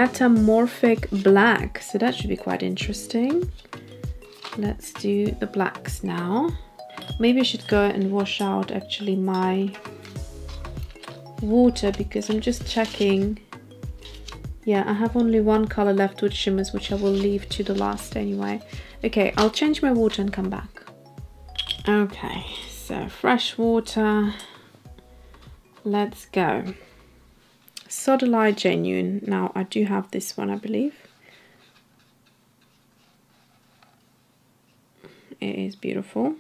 metamorphic black, so that should be quite interesting. Let's do the blacks now. Maybe I should go and wash out actually my water, because I'm just checking. Yeah, I have only one color left with shimmers, which I will leave to the last anyway. Okay, I'll change my water and come back. Okay, so fresh water. Let's go. Sodalite Genuine. Now I do have this one, I believe. It is beautiful.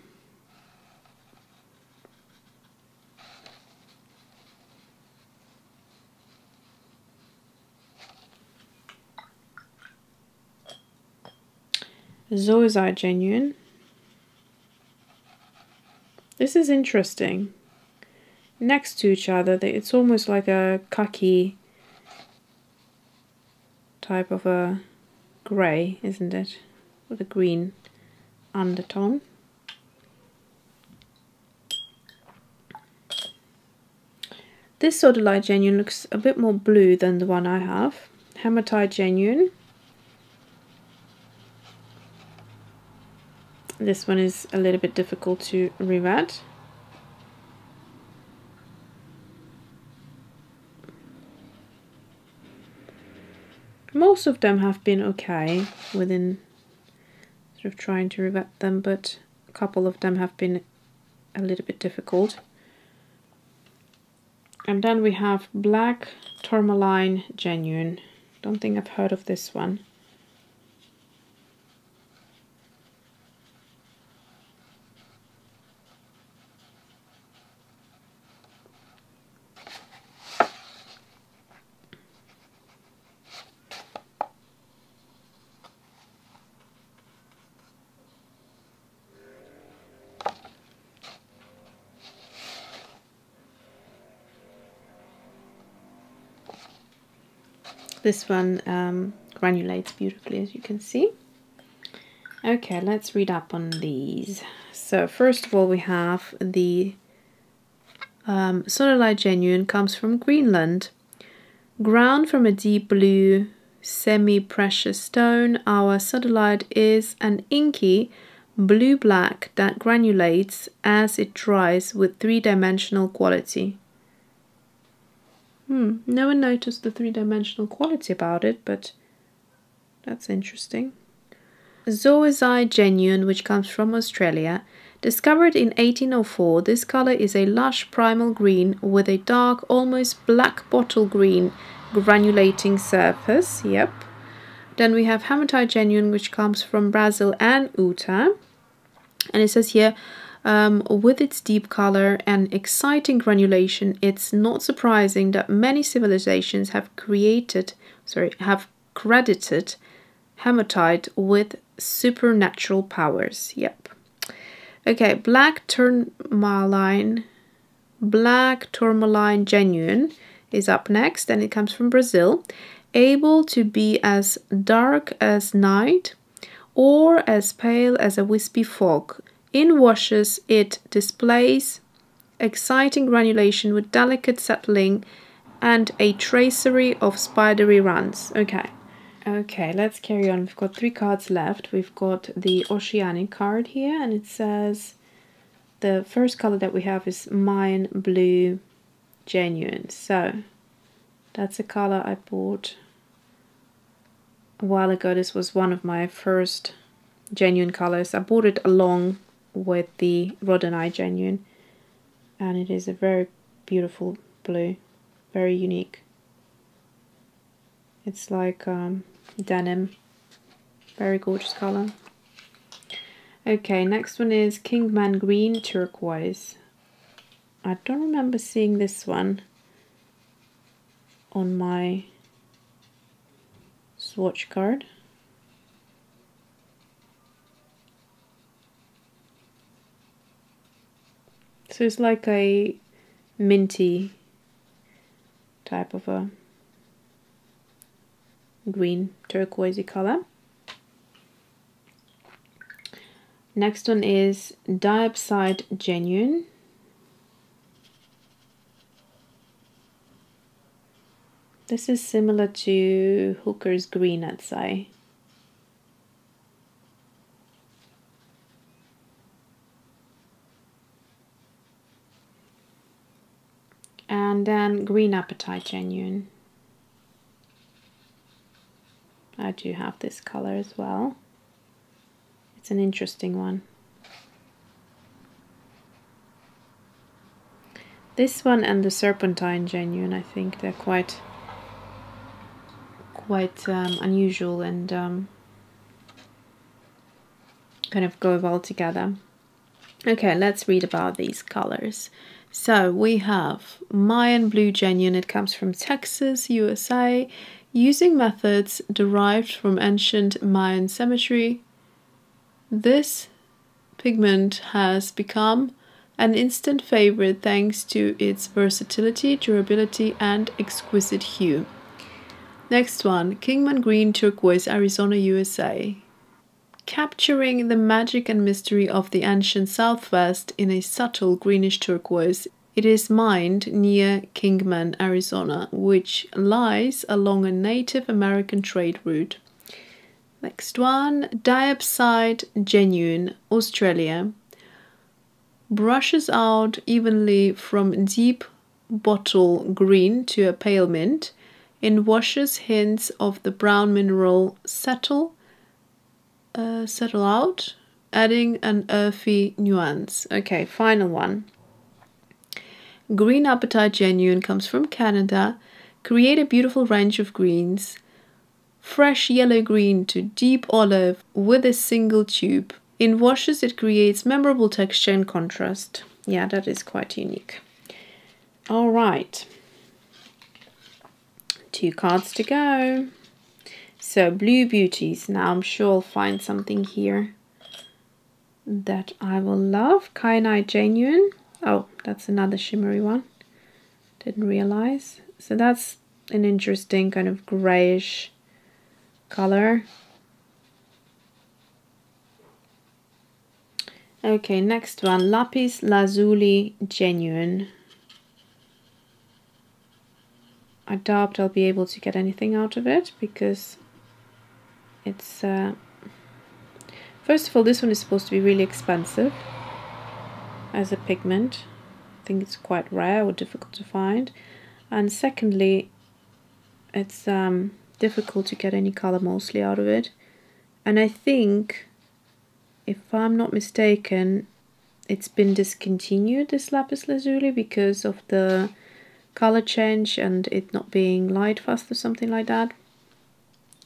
Zoisite Genuine. This is interesting. Next to each other, it's almost like a khaki type of a grey, isn't it? With a green undertone. This Sodalite Genuine looks a bit more blue than the one I have. Hematite Genuine. This one is a little bit difficult to read. Most of them have been okay within sort of trying to revet them, but a couple of them have been a little bit difficult. And then we have Black Tourmaline Genuine. Don't think I've heard of this one. This one granulates beautifully, as you can see. Okay, let's read up on these. So first of all, we have the Sodalite Genuine, comes from Greenland. Ground from a deep blue semi-precious stone, our sodalite is an inky blue-black that granulates as it dries with three-dimensional quality. No one noticed the three-dimensional quality about it, but that's interesting. Zoisite Genuine, which comes from Australia. Discovered in 1804, this color is a lush primal green with a dark, almost black bottle green granulating surface. Yep. Then we have Hematite Genuine, which comes from Brazil and Utah. And it says here, with its deep color and exciting granulation, it's not surprising that many civilizations have credited hematite with supernatural powers. Yep. Okay, Black Tourmaline Genuine is up next, and it comes from Brazil. Able to be as dark as night or as pale as a wispy fog. In washes, it displays exciting granulation with delicate settling and a tracery of spidery runs. Okay, let's carry on. We've got 3 cards left. We've got the Oceanic card here, and it says the first color that we have is Mine Blue Genuine. So that's a color I bought a while ago. This was one of my first genuine colors. I bought it along with the Rhodonite Genuine, and it is a very beautiful blue, very unique. It's like denim, very gorgeous color. Okay, next one is Kingman Green Turquoise. I don't remember seeing this one on my swatch card. So it's like a minty type of a green turquoisey color. Next one is Diopside Genuine. This is similar to Hooker's Green, I'd say. And then Green Hematite Genuine. I do have this color as well. It's an interesting one. This one and the Serpentine Genuine, I think they're quite unusual and kind of go well together. Okay, let's read about these colors. So we have Mayan Blue Genuine. It comes from Texas, USA, using methods derived from ancient Mayan cemetery. This pigment has become an instant favorite thanks to its versatility, durability, and exquisite hue. Next one, Kingman Green Turquoise, Arizona, USA. Capturing the magic and mystery of the ancient Southwest in a subtle greenish turquoise, it is mined near Kingman, Arizona, which lies along a Native American trade route. Next one, Diopside Genuine, Australia. Brushes out evenly from deep bottle green to a pale mint. In washes, hints of the brown mineral settle out, adding an earthy nuance. Okay, final one. Green Hematite Genuine comes from Canada. Create a beautiful range of greens. Fresh yellow-green to deep olive with a single tube. In washes, it creates memorable texture and contrast. Yeah, that is quite unique. All right. 2 cards to go. So, Blue Beauties. Now, I'm sure I'll find something here that I will love. Kyanite Genuine. Oh, that's another shimmery one. Didn't realize. So, that's an interesting kind of grayish color. Okay, next one. Lapis Lazuli Genuine. I doubt I'll be able to get anything out of it because it's first of all, this one is supposed to be really expensive as a pigment. I think it's quite rare or difficult to find, and secondly, it's difficult to get any color mostly out of it. And I think, if I'm not mistaken, it's been discontinued, this Lapis Lazuli, because of the color change and it not being light fast or something like that.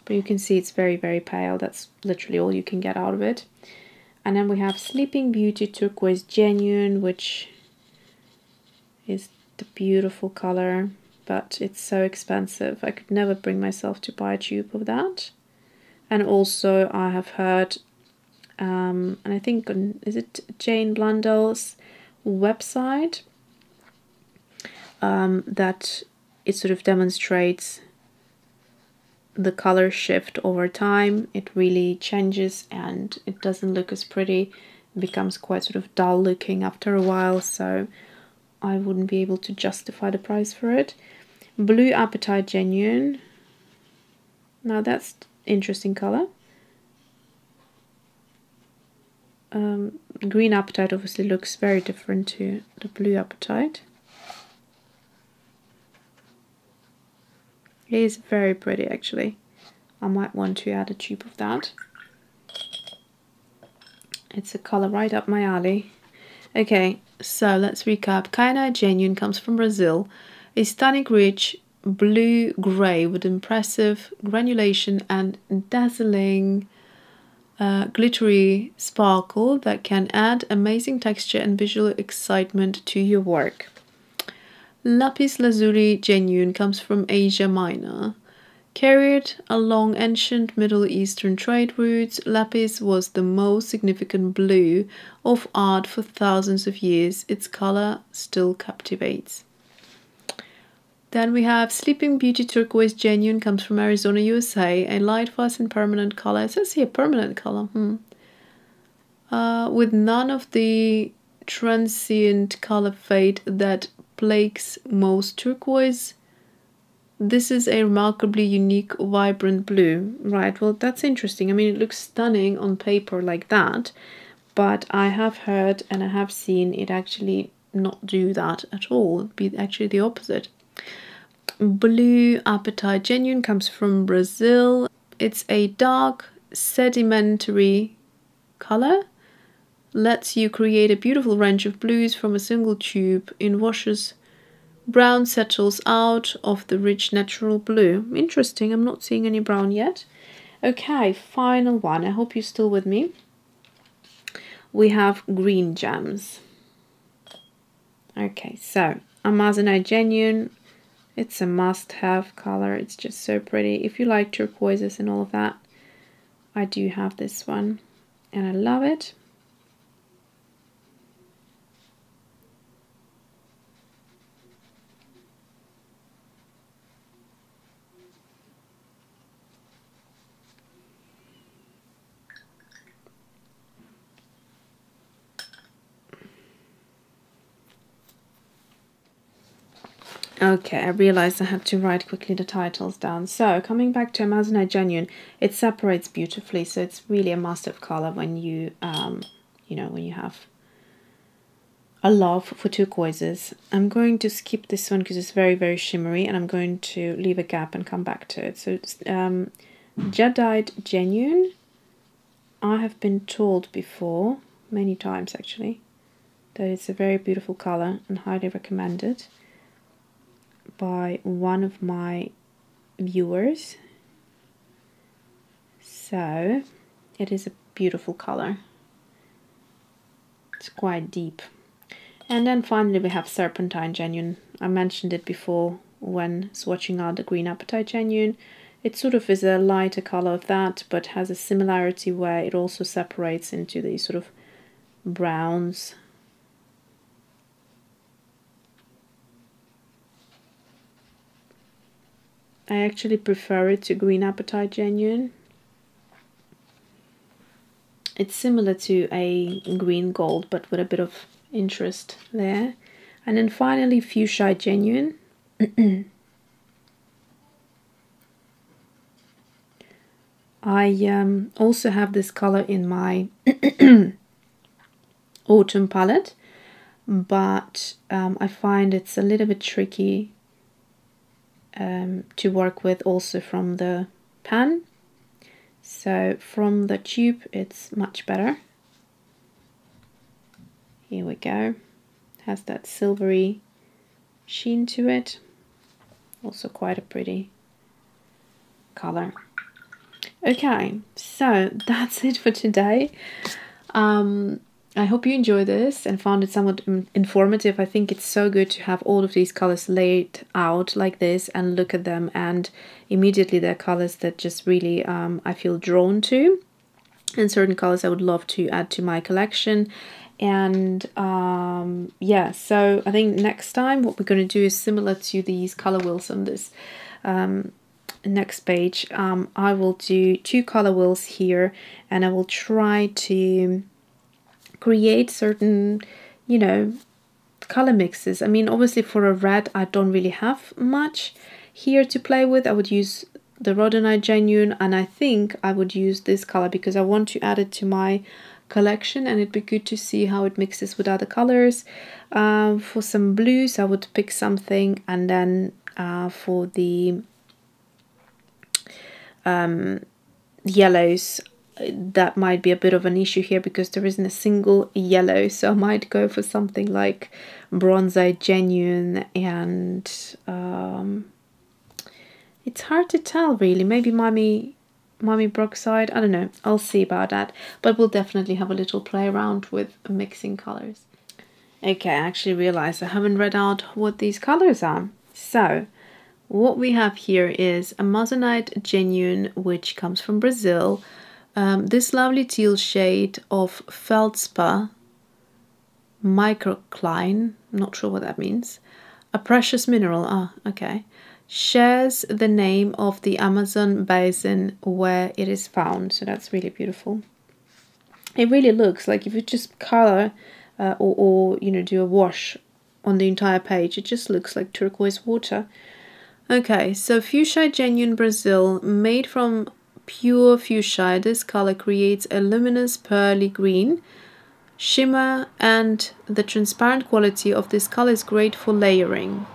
But you can see it's very, very pale. That's literally all you can get out of it. And then we have Sleeping Beauty Turquoise Genuine, which is the beautiful color, but it's so expensive. I could never bring myself to buy a tube of that. And also I have heard, and I think on, is it Jane Blundell's website, that it sort of demonstrates the color shift over time. It really changes and it doesn't look as pretty. It becomes quite sort of dull looking after a while, so I wouldn't be able to justify the price for it. Blue Hematite Genuine. Now that's interesting color. Green Hematite obviously looks very different to the blue Hematite. It is very pretty actually. I might want to add a tube of that. It's a color right up my alley. Okay, so let's recap. Kyanite Genuine comes from Brazil. A stunning rich blue-grey with impressive granulation and dazzling glittery sparkle that can add amazing texture and visual excitement to your work. Lapis Lazuli Genuine comes from Asia Minor. Carried along ancient Middle Eastern trade routes, lapis was the most significant blue of art for thousands of years. Its color still captivates. Then we have Sleeping Beauty Turquoise Genuine, comes from Arizona, USA. A light, fast and permanent color. It says here permanent color. With none of the transient color fade that plagues most turquoise. this is a remarkably unique, vibrant blue. Right, well, that's interesting. I mean, it looks stunning on paper like that, but I have heard and I have seen it actually not do that at all. It'd be actually the opposite. Blue Hematite Genuine comes from Brazil. It's a dark sedimentary color. Lets you create a beautiful range of blues from a single tube. In washes, brown settles out of the rich natural blue. Interesting, I'm not seeing any brown yet. Okay, final one. I hope you're still with me. We have green gems. Okay, so Amazonite Genuine. It's a must-have color. It's just so pretty. If you like turquoises and all of that, I do have this one and I love it. Okay, I realized I had to write quickly the titles down. So, coming back to Amazonite Genuine, it separates beautifully, so it's really a must-have color when you, when you have a love for turquoises. I'm going to skip this one because it's very, very shimmery, and I'm going to leave a gap and come back to it. So, it's Jedi Genuine. I have been told before, many times actually, that it's a very beautiful color and highly recommended by one of my viewers. So it is a beautiful color. It's quite deep. And then finally we have Serpentine Genuine. I mentioned it before when swatching out the green Hematite Genuine. It sort of is a lighter color of that, but has a similarity where it also separates into these sort of browns. I actually prefer it to green Hematite Genuine. It's similar to a green gold, but with a bit of interest there. And then finally Fuchsia Genuine. I also have this color in my autumn palette, but I find it's a little bit tricky to work with also from the pan. So from the tube it's much better. Here we go. Has that silvery sheen to it. Also quite a pretty color. Okay, so that's it for today. I hope you enjoyed this and found it somewhat informative. I think it's so good to have all of these colors laid out like this and look at them, and immediately they're colors that just really I feel drawn to, and certain colors I would love to add to my collection. And yeah, so I think next time what we're going to do is similar to these color wheels on this next page. I will do 2 color wheels here, and I will try to create certain, color mixes. I mean, obviously for a red I don't really have much here to play with. I would use the Rhodonite Genuine, and I think I would use this color because I want to add it to my collection, and it'd be good to see how it mixes with other colors. For some blues I would pick something, and then for the yellows, that might be a bit of an issue here because there isn't a single yellow, so I might go for something like Bronzite Genuine, and it's hard to tell really. Maybe Mummy Brookside, I don't know, I'll see about that, but we'll definitely have a little play around with mixing colors. Okay, I actually realized I haven't read out what these colors are. So what we have here is Amazonite Genuine, which comes from Brazil. This lovely teal shade of Feldspar microcline, not sure what that means. A precious mineral, okay. Shares the name of the Amazon basin where it is found, so that's really beautiful. It really looks like if you just color or do a wash on the entire page, it just looks like turquoise water. Okay, so Fuchsia Genuine Brazil, made from pure fuchsia. This color creates a luminous pearly green shimmer, and the transparent quality of this color is great for layering.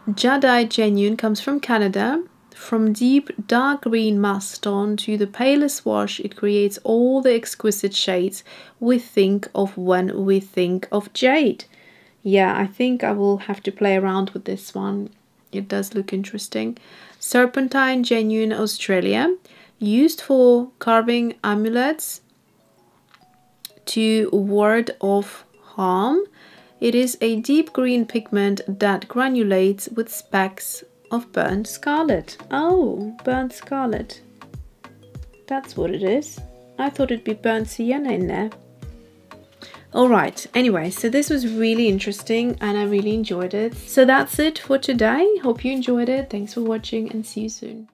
Jedi Genuine comes from Canada. From deep dark green masked stone to the palest wash, it creates all the exquisite shades we think of when we think of jade. Yeah, I think I will have to play around with this one. It does look interesting. Serpentine Genuine Australia, used for carving amulets to ward off harm. It is a deep green pigment that granulates with specks of burnt scarlet. Oh, burnt scarlet. That's what it is. I thought it'd be burnt sienna in there. Alright, anyway, so this was really interesting and I really enjoyed it. So that's it for today. Hope you enjoyed it. Thanks for watching and see you soon.